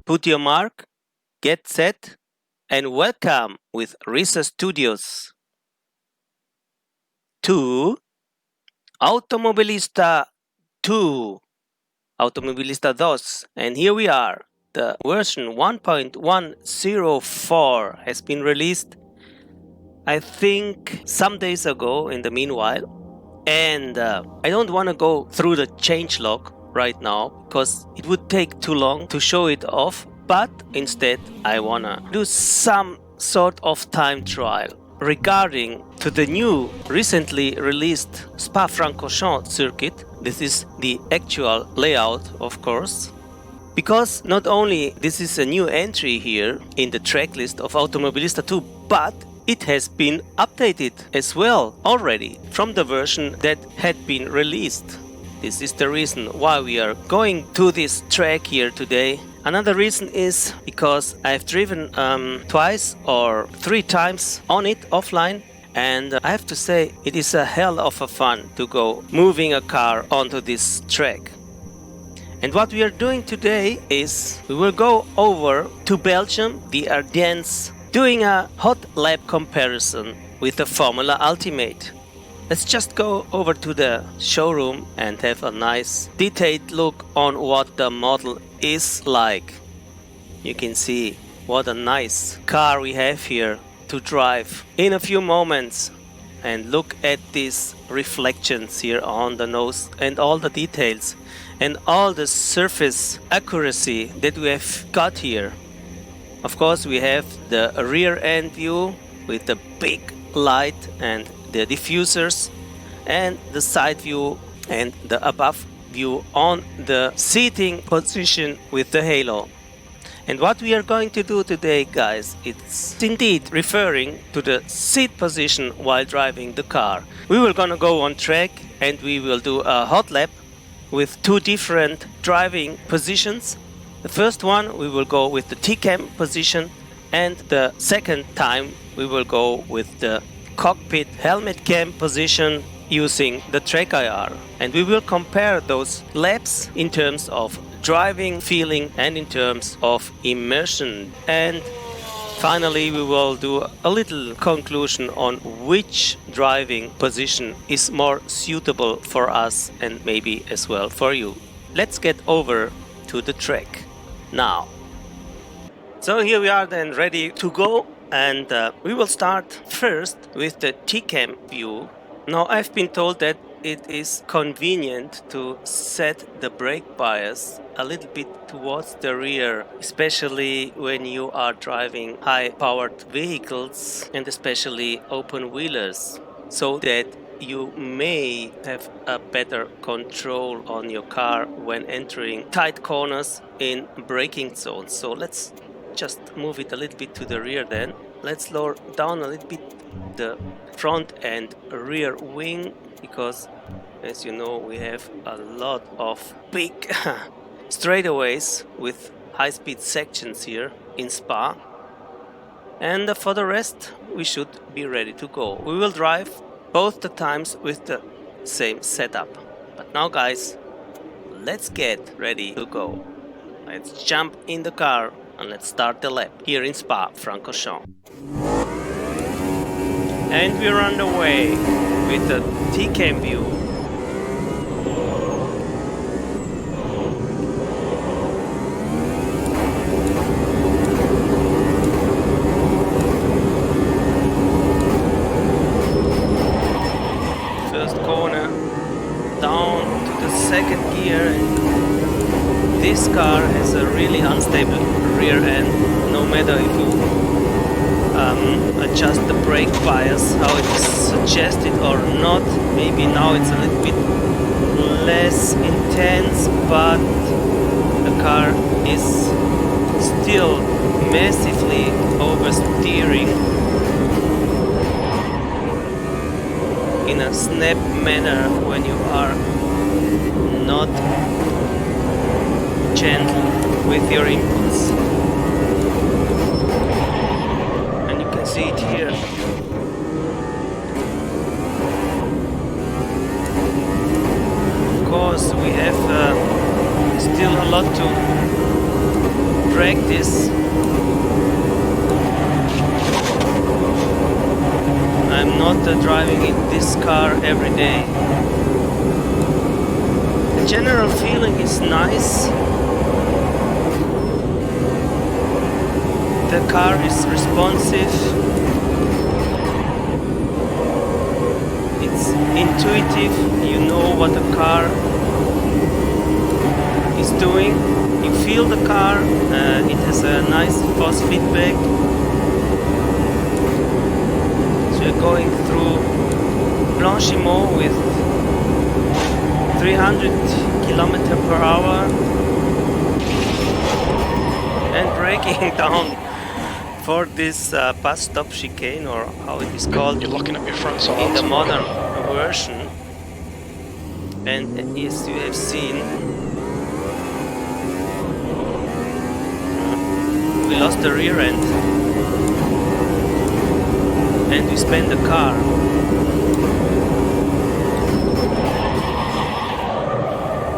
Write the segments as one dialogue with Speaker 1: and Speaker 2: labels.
Speaker 1: Put your mark, get set, and welcome with Risa Studios to Automobilista 2, Automobilista 2, and here we are. The version 1.104 has been released, I think, some days ago in the meanwhile. And I don't want to go through the changelog right now because it would take too long to show it off. But instead, I want to do some sort of time trial regarding to the new recently released Spa-Francorchamps circuit. This is the actual layout, of course. Because not only this is a new entry here in the tracklist of Automobilista 2, but it has been updated as well already from the version that had been released. This is the reason why we are going to this track here today. Another reason is because I've driven twice or 3 times on it offline, and I have to say it is a hell of a fun to go moving a car onto this track. And what we are doing today is we will go over to Belgium, the Ardennes, doing a hot lap comparison with the Formula Ultimate. Let's just go over to the showroom and have a nice detailed look on what the model is like. You can see what a nice car we have here to drive in a few moments. And look at these reflections here on the nose and all the details and all the surface accuracy that we have got here. Of course, we have the rear end view with the big light and the diffusers, and the side view and the above view on the seating position with the halo. And what we are going to do today, guys, it's indeed referring to the seat position while driving the car. We will gonna go on track and we will do a hot lap with 2 different driving positions. The first one we will go with the T-cam position, and the second time we will go with the cockpit helmet cam position using the track IR. And we will compare those laps in terms of driving feeling and in terms of immersion. And finally we will do a little conclusion on which driving position is more suitable for us and maybe as well for you. Let's get over to the track now. So here we are then ready to go, and we will start first with the T-cam view. Now I've been told that it is convenient to set the brake bias a little bit towards the rear, especially when you are driving high-powered vehicles and especially open-wheelers, so that you may have a better control on your car when entering tight corners in braking zones. So let's just move it a little bit to the rear then. Let's lower down a little bit the front and rear wing, because as you know we have a lot of big straightaways with high-speed sections here in Spa. And for the rest we should be ready to go. We will drive both the times with the same setup. But now guys, let's get ready to go. Let's jump in the car and let's start the lap here in Spa-Francorchamps. And we're on the way with the T-cam view. First corner down to the second gear. This car has a really unstable rear end, no matter if you adjust the brake bias, how it is suggested or not. Maybe now it's a little bit less intense, but the car is still massively oversteering in a snap manner when you are not gentle with your inputs. And you can see it here. Of course, we have still a lot to practice. I'm not driving in this car every day. The general feeling is nice. The car is responsive. It's intuitive. You know what the car is doing. You feel the car. It has a nice force feedback. So you're going through Franchorchamps with 300 km/h and braking down for this bus stop chicane, or how it is called.
Speaker 2: You're looking at your front side
Speaker 1: in the modern version. And as you have seen, we lost the rear end and we spun the car.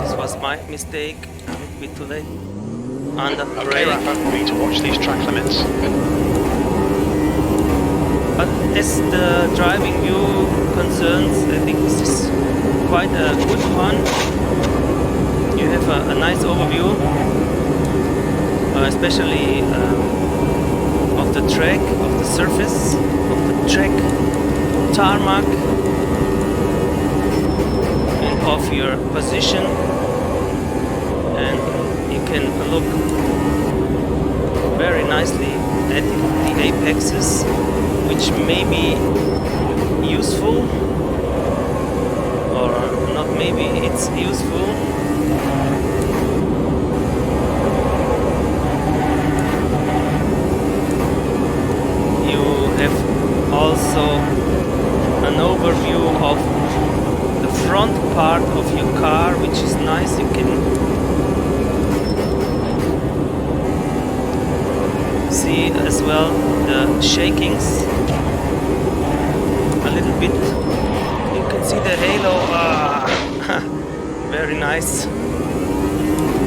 Speaker 1: This was my mistake, a little bit too late. Under
Speaker 2: Okay,
Speaker 1: brake.
Speaker 2: Rafa, we need to watch these track limits.
Speaker 1: But as the driving view concerns, I think this is quite a good one. You have a nice overview, especially of the track, of the surface, of the track, tarmac, and of your position. And you can look very nicely at the apexes, which may be useful, or not maybe, it's useful. You have also an overview of the front part of your car, which is nice. You can see as well the shakings a little bit. You can see the halo. Very nice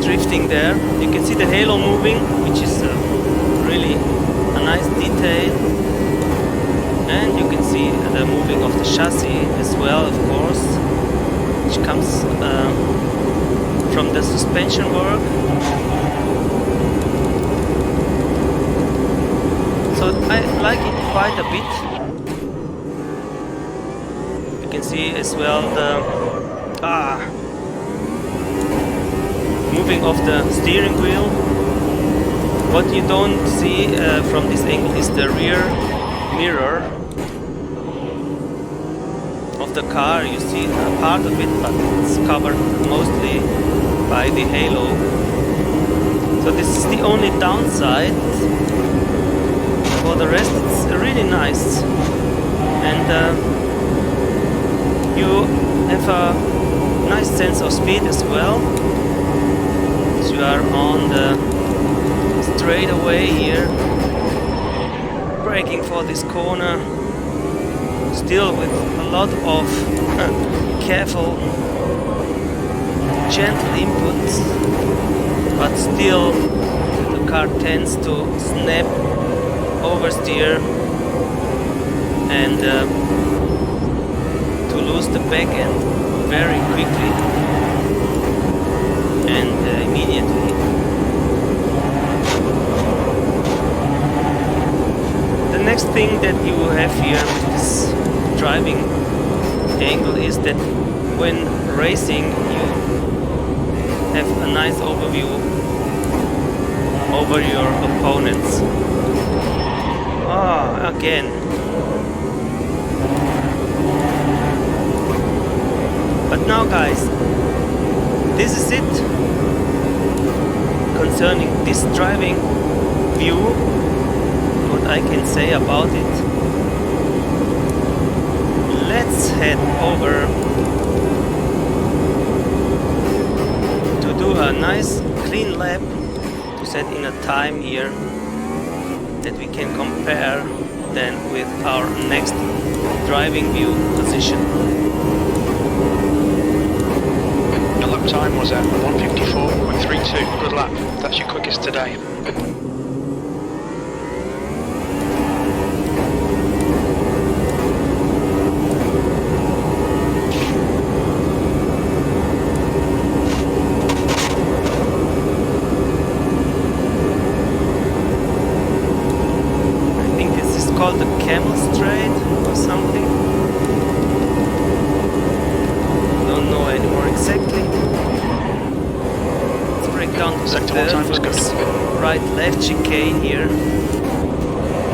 Speaker 1: drifting there. You can see the halo moving, which is really a nice detail. And you can see the moving of the chassis as well, of course, which comes from the suspension work. So I like it quite a bit. You can see as well the moving of the steering wheel. What you don't see from this angle is the rear mirror of the car. You see a part of it, but it's covered mostly by the halo. So this is the only downside. For the rest, it's really nice, and you have a nice sense of speed as well. So you are on the straightaway here, braking for this corner, still with a lot of careful, gentle inputs, but still the car tends to snap, oversteer, and to lose the back end very quickly and immediately. The next thing that you have here with this driving angle is that when racing you have a nice overview over your opponents. Again. But now guys, this is it concerning this driving view, what I can say about it. Let's head over to do a nice clean lap to set in a time here that we can compare then with our next driving view position.
Speaker 2: Your lap time was at 1:54.32. Good lap. That's your quickest today.
Speaker 1: Called the Camel Straight or something. Don't know anymore exactly. Let's break down to the
Speaker 2: Sector
Speaker 1: third
Speaker 2: time is
Speaker 1: for
Speaker 2: good.
Speaker 1: this right-left chicane here.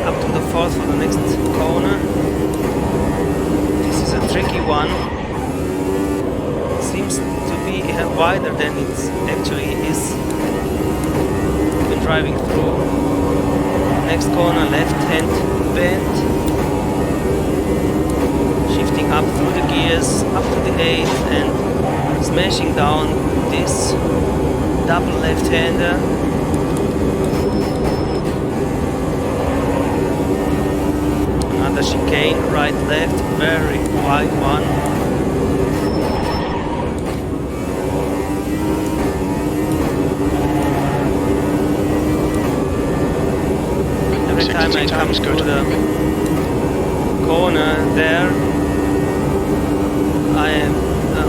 Speaker 1: Up to the fourth for the next corner. This is a tricky one. Seems to be wider than it actually is when driving through. Next corner, left-hand bend, shifting up through the gears, up to the 8th and smashing down this double left-hander. Another chicane, right-left, very wide one. Every time I come to the corner there, I am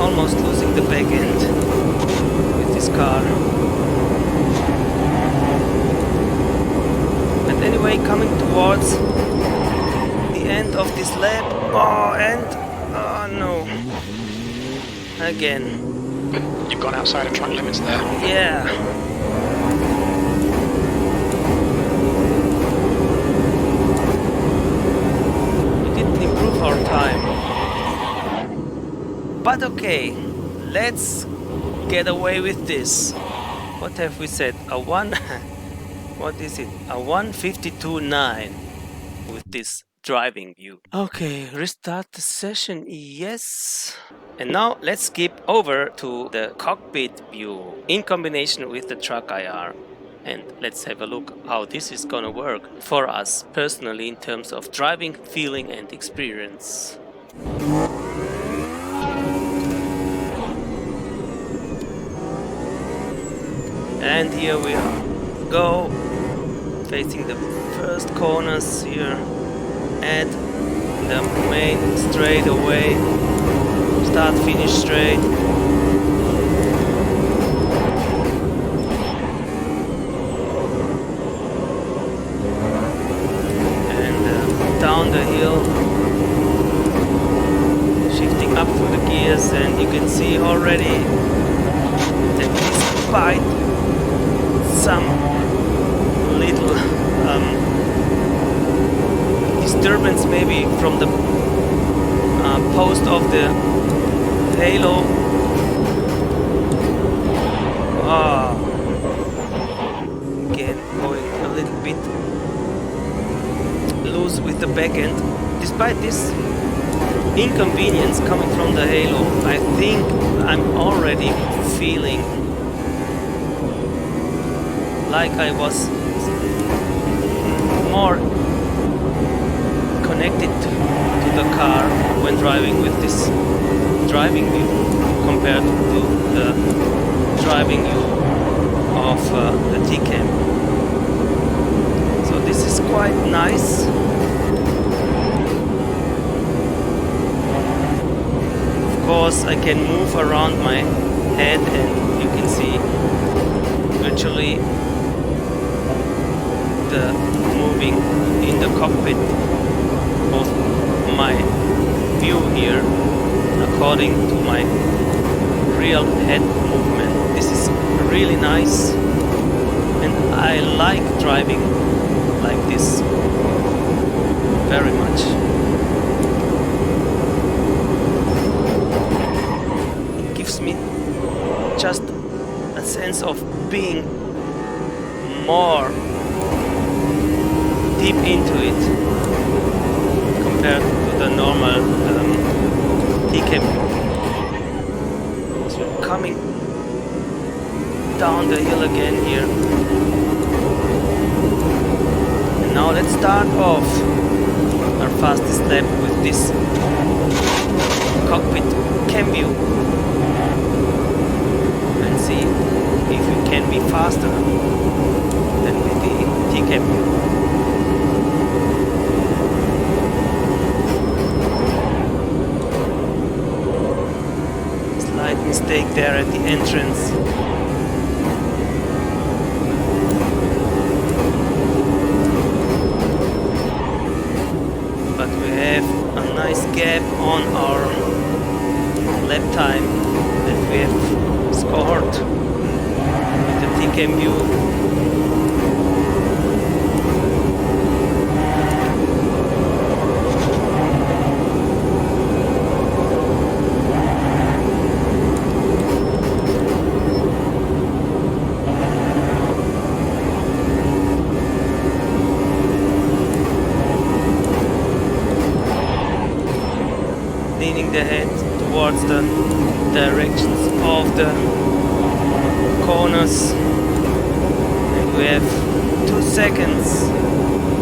Speaker 1: almost losing the back end with this car. But anyway, coming towards the end of this lap. Oh no. Again.
Speaker 2: You've gone outside of track limits there.
Speaker 1: Yeah. Our time. But okay, let's get away with this. What have we said? What is it? A 1:52.9 with this driving view. Okay, restart the session, yes. And now let's skip over to the cockpit view in combination with the truck IR. And let's have a look how this is gonna work for us personally in terms of driving, feeling and experience. And here we go, facing the first corners here at the main straightaway, start finish straight. Down the hill, shifting up through the gears, and you can see already that despite some little disturbance maybe from the post of the halo, again going a little bit loose with the back end. Despite this inconvenience coming from the halo, I think I'm already feeling like I was more connected to the car when driving with this driving view compared to the driving view of the T-Cam. So this is quite nice. Of course, I can move around my head and you can see virtually the moving in the cockpit of my view here according to my real head movement. This is really nice and I like driving like this very much. It gives me just a sense of being more deep into it compared to the normal T-Cam. So coming down the hill again here. And now let's start off our fastest lap with this cockpit cam view and see if we can be faster than we TCAM view. Slight mistake there at the entrance. But we have a nice gap on our lap time that we have scored with the TCAM view. Leaning the head towards the directions of the corners, and we have 2 seconds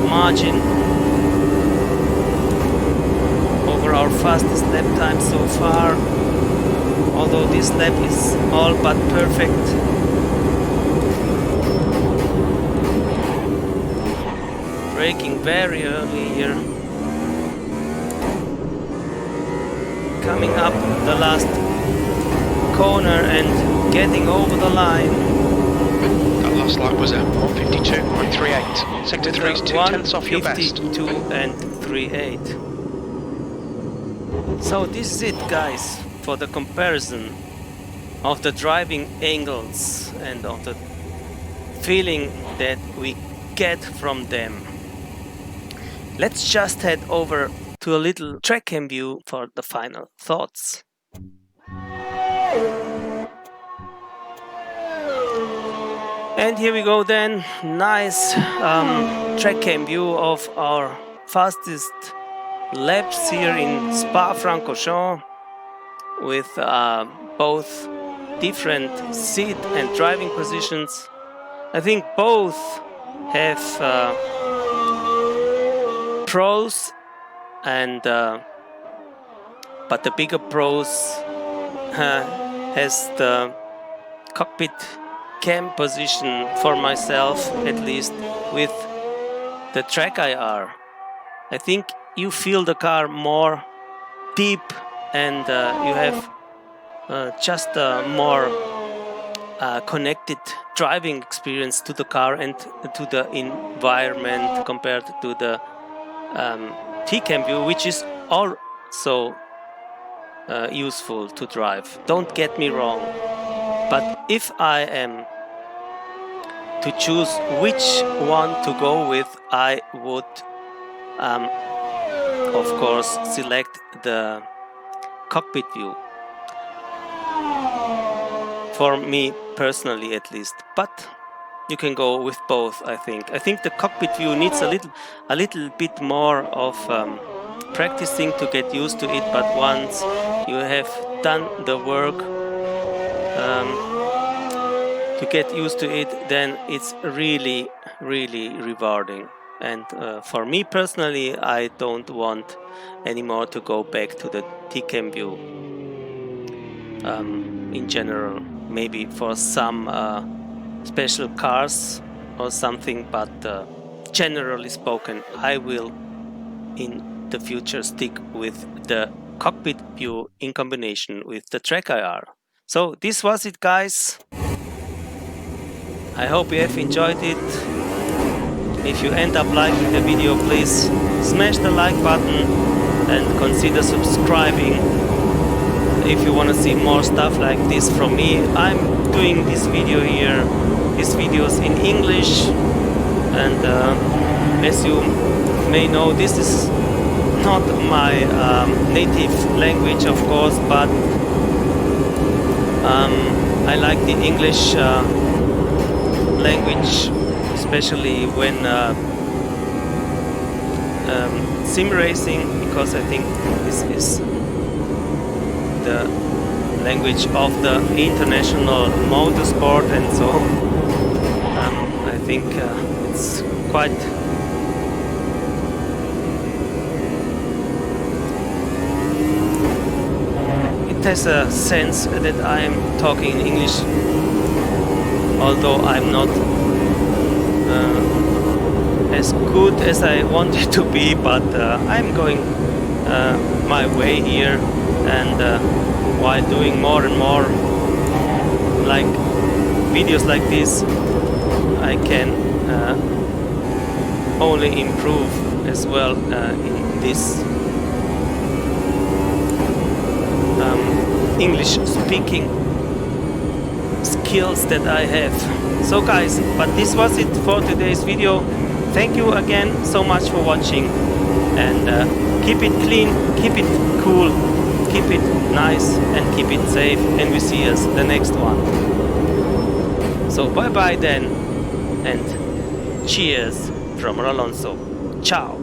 Speaker 1: margin over our fastest lap time so far, although this lap is all but perfect. Braking very early here. Coming up the last corner and getting over the line.
Speaker 2: That last lap was a 152.38. Sector 3 is 2/10 off your best.
Speaker 1: 152 and 38. So this is it, guys, for the comparison of the driving angles and of the feeling that we get from them. Let's just head over to a little track cam view for the final thoughts. And here we go then, nice track cam view of our fastest laps here in Spa-Francorchamps with both different seat and driving positions. I think both have pros, and but the bigger pros has the cockpit cam position for myself, at least with the track IR. I think you feel the car more deep, and you have just a more connected driving experience to the car and to the environment compared to the TCAM view, which is also useful to drive. Don't get me wrong, but if I am to choose which one to go with, I would of course select the cockpit view, for me personally at least, but you can go with both. I think the cockpit view needs a little bit more of practicing to get used to it, but once you have done the work to get used to it, then it's really rewarding. And for me personally, I don't want anymore to go back to the TCAM view in general. Maybe for some special cars or something, but generally spoken, I will in the future stick with the cockpit view in combination with the track IR. So this was it, guys. I hope you have enjoyed it. If you end up liking the video, please smash the like button and consider subscribing if you want to see more stuff like this from me. I'm doing this video here, these videos in English, and as you may know, this is not my native language, of course, but I like the English language, especially when sim racing, because I think this is the language of the international motorsport, and so I think it's quite it has a sense that I am talking in English, although I'm not as good as I want it to be, but I'm going my way here, and while doing more and more like videos like this, I can only improve as well in this English speaking skills that I have. So guys, but this was it for today's video. Thank you again so much for watching, and keep it clean, keep it cool, keep it nice, and keep it safe, and we see us the next one. So bye bye then, and cheers from Alonso. Ciao.